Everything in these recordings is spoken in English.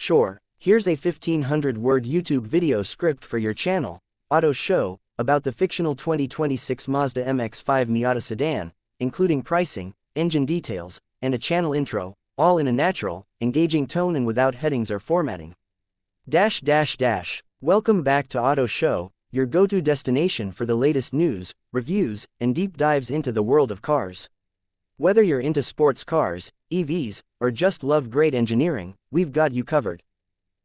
Sure, here's a 1500-word YouTube video script for your channel, Auto Show, about the fictional 2026 Mazda MX-5 Miata sedan, including pricing, engine details, and a channel intro, all in a natural, engaging tone and without headings or formatting. Welcome back to Auto Show, your go-to destination for the latest news, reviews, and deep dives into the world of cars. Whether you're into sports cars, EVs, or just love great engineering, we've got you covered.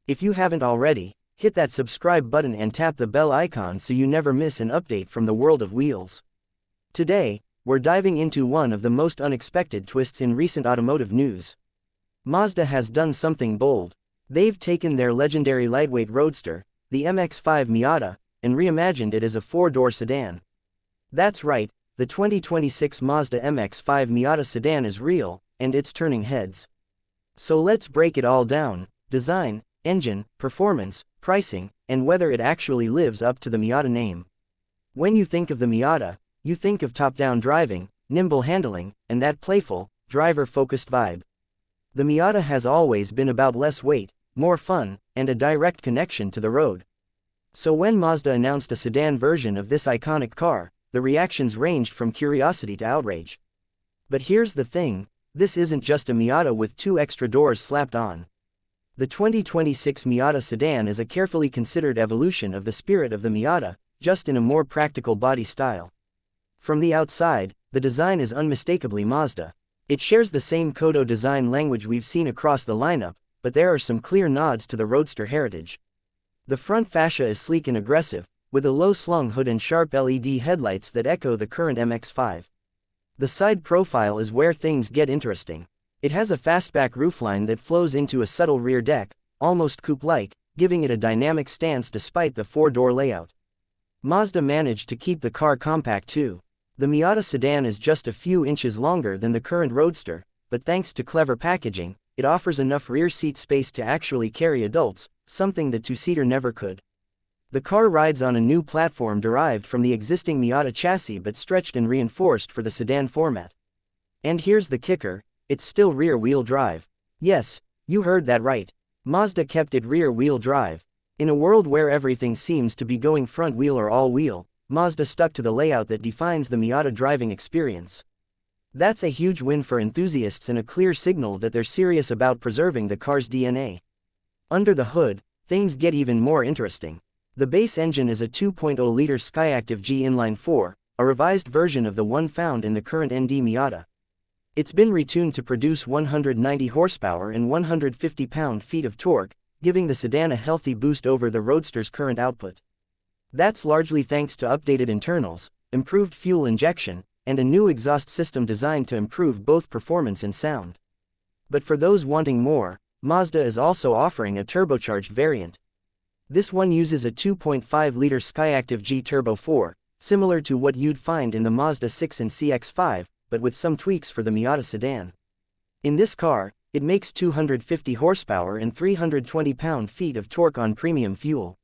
If you haven't already, hit that subscribe button and tap the bell icon so you never miss an update from the world of wheels. Today, we're diving into one of the most unexpected twists in recent automotive news. Mazda has done something bold. They've taken their legendary lightweight Roadster, the MX-5 Miata, and reimagined it as a four-door sedan. That's right, the 2026 Mazda MX-5 Miata sedan is real, and it's turning heads. So let's break it all down: design, engine, performance, pricing, and whether it actually lives up to the Miata name. When you think of the Miata, you think of top-down driving, nimble handling, and that playful, driver-focused vibe. The Miata has always been about less weight, more fun, and a direct connection to the road. So when Mazda announced a sedan version of this iconic car, the reactions ranged from curiosity to outrage. But here's the thing, this isn't just a Miata with two extra doors slapped on. The 2026 Miata sedan is a carefully considered evolution of the spirit of the Miata, just in a more practical body style. From the outside, the design is unmistakably Mazda. It shares the same Kodo design language we've seen across the lineup, but there are some clear nods to the Roadster heritage. The front fascia is sleek and aggressive, with a low-slung hood and sharp LED headlights that echo the current MX-5. The side profile is where things get interesting. It has a fastback roofline that flows into a subtle rear deck, almost coupe-like, giving it a dynamic stance despite the four-door layout. Mazda managed to keep the car compact too. The Miata sedan is just a few inches longer than the current Roadster, but thanks to clever packaging, it offers enough rear seat space to actually carry adults, something the two-seater never could. The car rides on a new platform derived from the existing Miata chassis but stretched and reinforced for the sedan format. And here's the kicker, it's still rear-wheel drive. Yes, you heard that right. Mazda kept it rear-wheel drive. In a world where everything seems to be going front-wheel or all-wheel, Mazda stuck to the layout that defines the Miata driving experience. That's a huge win for enthusiasts and a clear signal that they're serious about preserving the car's DNA. Under the hood, things get even more interesting. The base engine is a 2.0-liter Skyactiv G inline-4, a revised version of the one found in the current ND Miata. It's been retuned to produce 190 horsepower and 150 pound-feet of torque, giving the sedan a healthy boost over the Roadster's current output. That's largely thanks to updated internals, improved fuel injection, and a new exhaust system designed to improve both performance and sound. But for those wanting more, Mazda is also offering a turbocharged variant. This one uses a 2.5-liter Skyactiv G Turbo 4, similar to what you'd find in the Mazda 6 and CX-5, but with some tweaks for the Miata sedan. In this car, it makes 250 horsepower and 320 pound-feet of torque on premium fuel.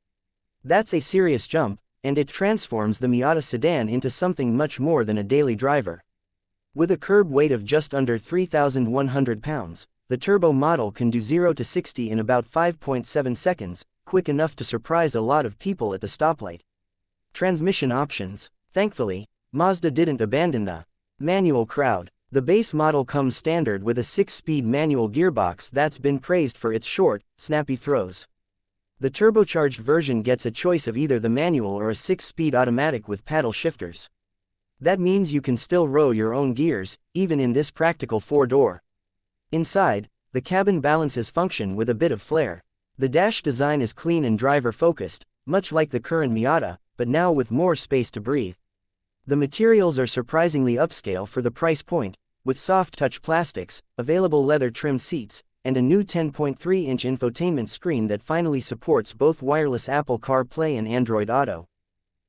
That's a serious jump, and it transforms the Miata sedan into something much more than a daily driver. With a curb weight of just under 3,100 pounds, the turbo model can do 0 to 60 in about 5.7 seconds, quick enough to surprise a lot of people at the stoplight. Transmission options. Thankfully, Mazda didn't abandon the manual crowd. The base model comes standard with a 6-speed manual gearbox that's been praised for its short, snappy throws. The turbocharged version gets a choice of either the manual or a 6-speed automatic with paddle shifters. That means you can still row your own gears, even in this practical four-door. Inside, the cabin balances function with a bit of flair. The dash design is clean and driver-focused, much like the current Miata, but now with more space to breathe. The materials are surprisingly upscale for the price point, with soft-touch plastics, available leather-trimmed seats, and a new 10.3-inch infotainment screen that finally supports both wireless Apple CarPlay and Android Auto.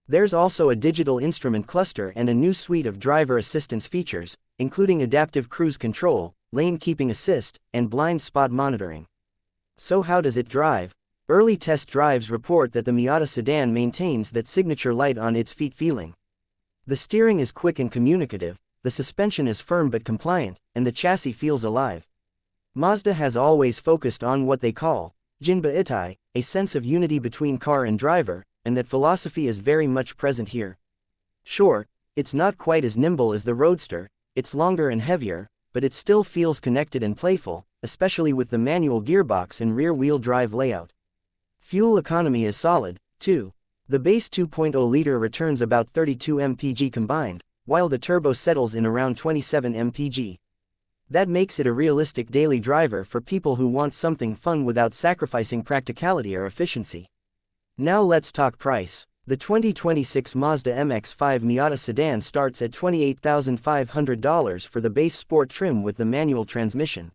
There's also a digital instrument cluster and a new suite of driver assistance features, including adaptive cruise control, lane keeping assist, and blind spot monitoring. So how does it drive? Early test drives report that the Miata sedan maintains that signature light on its feet feeling. The steering is quick and communicative, the suspension is firm but compliant, and the chassis feels alive. Mazda has always focused on what they call Jinba Itai, a sense of unity between car and driver, and that philosophy is very much present here. Sure, it's not quite as nimble as the Roadster, it's longer and heavier, but it still feels connected and playful, especially with the manual gearbox and rear-wheel drive layout. Fuel economy is solid, too. The base 2.0-liter returns about 32 mpg combined, while the turbo settles in around 27 mpg. That makes it a realistic daily driver for people who want something fun without sacrificing practicality or efficiency. Now let's talk price. The 2026 Mazda MX-5 Miata sedan starts at $28,500 for the base sport trim with the manual transmission.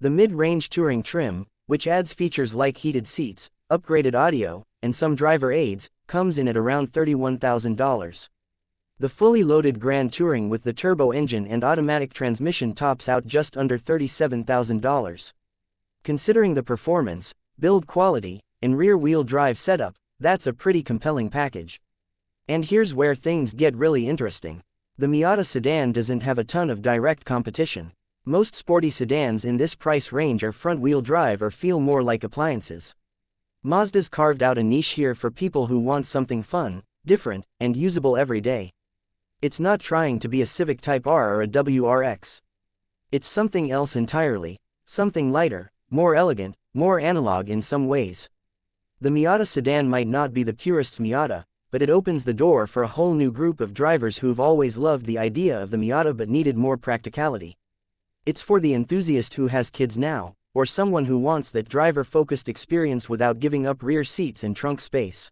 The mid-range touring trim, which adds features like heated seats, upgraded audio, and some driver aids, comes in at around $31,000. The fully loaded Grand Touring with the turbo engine and automatic transmission tops out just under $37,000. Considering the performance, build quality, and rear-wheel drive setup, that's a pretty compelling package. And here's where things get really interesting. The Miata sedan doesn't have a ton of direct competition. Most sporty sedans in this price range are front-wheel drive or feel more like appliances. Mazda's carved out a niche here for people who want something fun, different, and usable every day. It's not trying to be a Civic Type R or a WRX. It's something else entirely, something lighter, more elegant, more analog in some ways. The Miata sedan might not be the purist's Miata, but it opens the door for a whole new group of drivers who've always loved the idea of the Miata but needed more practicality. It's for the enthusiast who has kids now, or someone who wants that driver-focused experience without giving up rear seats and trunk space.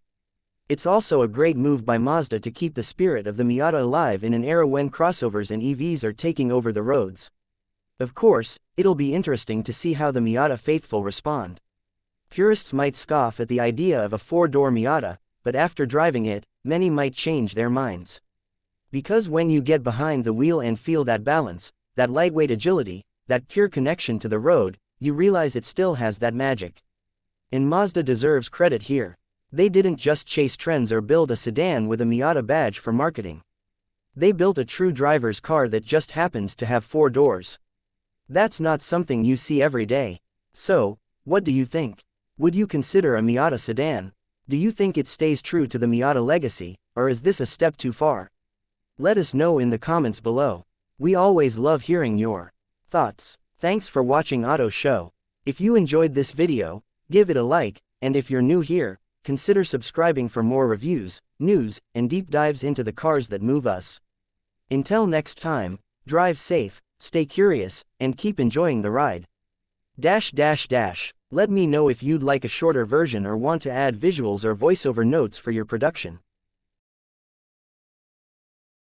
It's also a great move by Mazda to keep the spirit of the Miata alive in an era when crossovers and EVs are taking over the roads. Of course, it'll be interesting to see how the Miata faithful respond. Purists might scoff at the idea of a four-door Miata, but after driving it, many might change their minds. Because when you get behind the wheel and feel that balance, that lightweight agility, that pure connection to the road, you realize it still has that magic. And Mazda deserves credit here. They didn't just chase trends or build a sedan with a Miata badge for marketing. They built a true driver's car that just happens to have four doors. That's not something you see every day. So, what do you think? Would you consider a Miata sedan? Do you think it stays true to the Miata legacy, or is this a step too far? Let us know in the comments below. We always love hearing your thoughts. Thanks for watching Auto Show. If you enjoyed this video, give it a like, and if you're new here, consider subscribing for more reviews, news, and deep dives into the cars that move us. Until next time, drive safe, stay curious, and keep enjoying the ride. Let me know if you'd like a shorter version or want to add visuals or voiceover notes for your production.